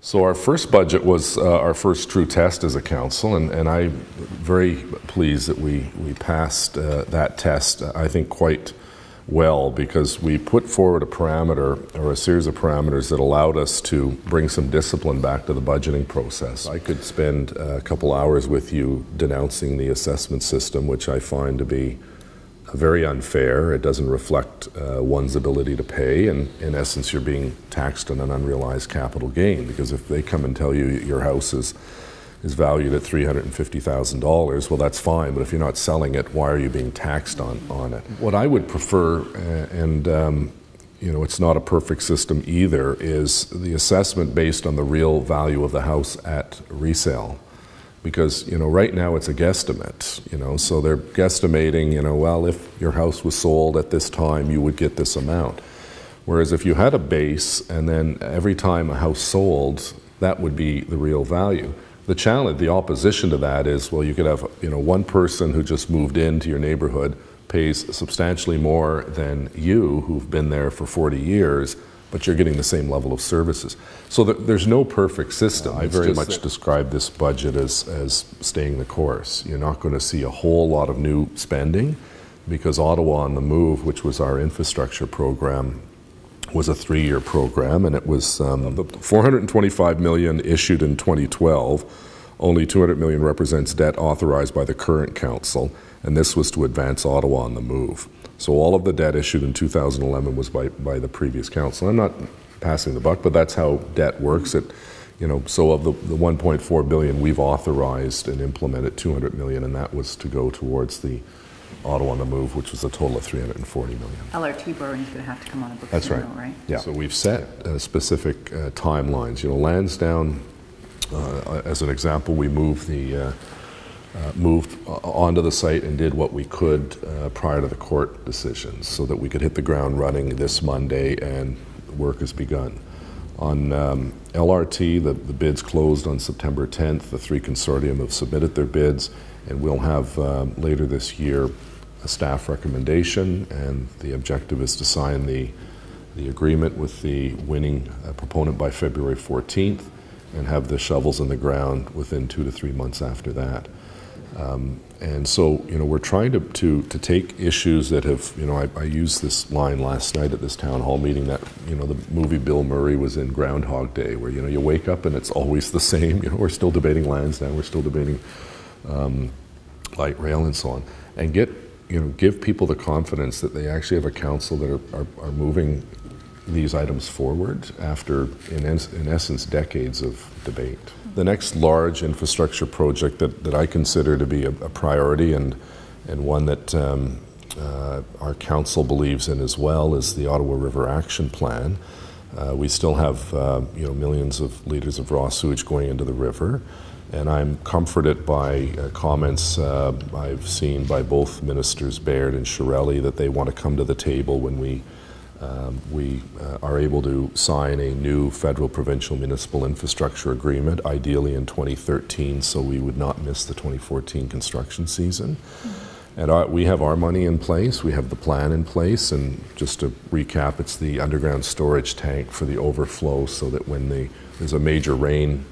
So our first budget was our first true test as a council, and I'm very pleased that we passed that test, I think, quite well, because we put forward a parameter or a series of parameters that allowed us to bring some discipline back to the budgeting process. I could spend a couple hours with you denouncing the assessment system, which I find to be very unfair. It doesn't reflect one's ability to pay, and in essence you're being taxed on an unrealized capital gain, because if they come and tell you your house is valued at $350,000, well, that's fine, but if you're not selling it, why are you being taxed on it? What I would prefer, and you know, it's not a perfect system either, is the assessment based on the real value of the house at resale. Because, you know, right now it's a guesstimate, you know, so they're guesstimating, you know, well, if your house was sold at this time, you would get this amount. Whereas if you had a base and then every time a house sold, that would be the real value. The challenge, the opposition to that is, well, you could have, you know, one person who just moved into your neighborhood pays substantially more than you, who've been there for 40 years, but you're getting the same level of services. So there's no perfect system. I very much describe this budget as staying the course. You're not going to see a whole lot of new spending, because Ottawa on the Move, which was our infrastructure program, was a 3-year program, and it was the $425 million issued in 2012. Only $200 million represents debt authorized by the current council, and this was to advance Ottawa on the Move. So all of the debt issued in 2011 was by the previous council. I'm not passing the buck, but that's how debt works. You know, so of the $1.4 billion we've authorized and implemented $200 million, and that was to go towards the Ottawa on the Move, which was a total of $340 million. LRT borrowing is going to have to come on a book. That's right. Right? Yeah. So we've set specific timelines. You know, Lansdowne, as an example, we moved onto the site and did what we could prior to the court decisions, so that we could hit the ground running this Monday, and work has begun. On LRT, the bids closed on September 10th. The 3 consortium have submitted their bids, and we'll have later this year a staff recommendation, and the objective is to sign the agreement with the winning proponent by February 14th, and have the shovels in the ground within 2 to 3 months after that. And so, you know, we're trying to take issues that have, you know, I used this line last night at this town hall meeting that, you know, the movie Bill Murray was in Groundhog Day, where, you know, you wake up and it's always the same. You know, we're still debating Lansdowne, we're still debating light rail and so on, and give people the confidence that they actually have a council that are moving these items forward after, in essence, decades of debate. The next large infrastructure project that I consider to be a priority, and one that our council believes in as well, is the Ottawa River Action Plan. We still have you know, millions of litres of raw sewage going into the river, and I'm comforted by comments I've seen by both Ministers Baird and Shirelli that they want to come to the table when we are able to sign a new federal provincial municipal infrastructure agreement, ideally in 2013, so we would not miss the 2014 construction season. And we have our money in place, we have the plan in place, and just to recap, it's the underground storage tank for the overflow, so that when there's a major rain,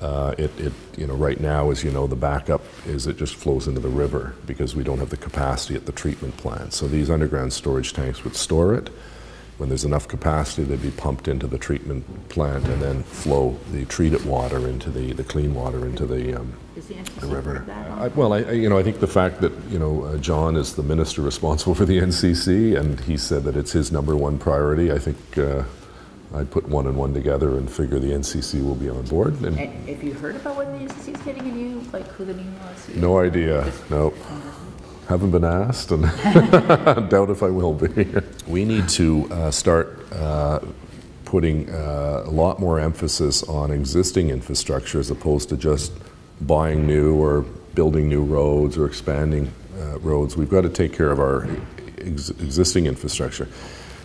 you know, right now, as you know, the backup is it just flows into the river because we don't have the capacity at the treatment plant. So these underground storage tanks would store it. When there's enough capacity, they'd be pumped into the treatment plant and then flow the treated water into the clean water into the river. Well, I think the fact that, you know, John is the minister responsible for the NCC, and he said that it's his #1 priority. I think I'd put 1 and 1 together and figure the NCC will be on board. And have you heard about when the NCC is getting a new, like, who the new was? No idea. No. Haven't been asked, and doubt if I will be. We need to start putting a lot more emphasis on existing infrastructure as opposed to just buying new or building new roads or expanding roads. We've got to take care of our existing infrastructure.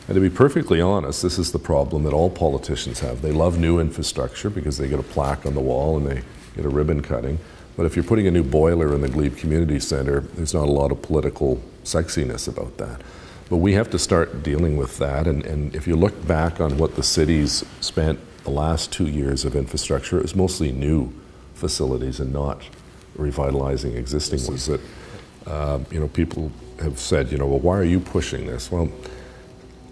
And to be perfectly honest, this is the problem that all politicians have. They love new infrastructure because they get a plaque on the wall and they get a ribbon cutting. But if you're putting a new boiler in the Glebe Community Centre, there's not a lot of political sexiness about that. But we have to start dealing with that. And if you look back on what the city's spent the last 2 years of infrastructure, it was mostly new facilities and not revitalizing existing ones. That you know, people have said, you know, well, why are you pushing this? Well,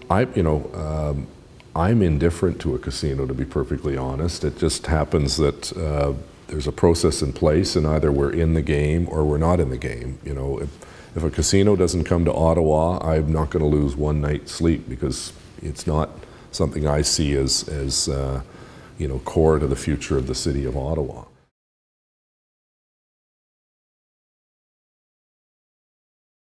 I'm indifferent to a casino, to be perfectly honest. It just happens that there's a process in place, and either we're in the game or we're not in the game. You know, if a casino doesn't come to Ottawa, I'm not going to lose one night's sleep, because it's not something I see as you know, core to the future of the city of Ottawa.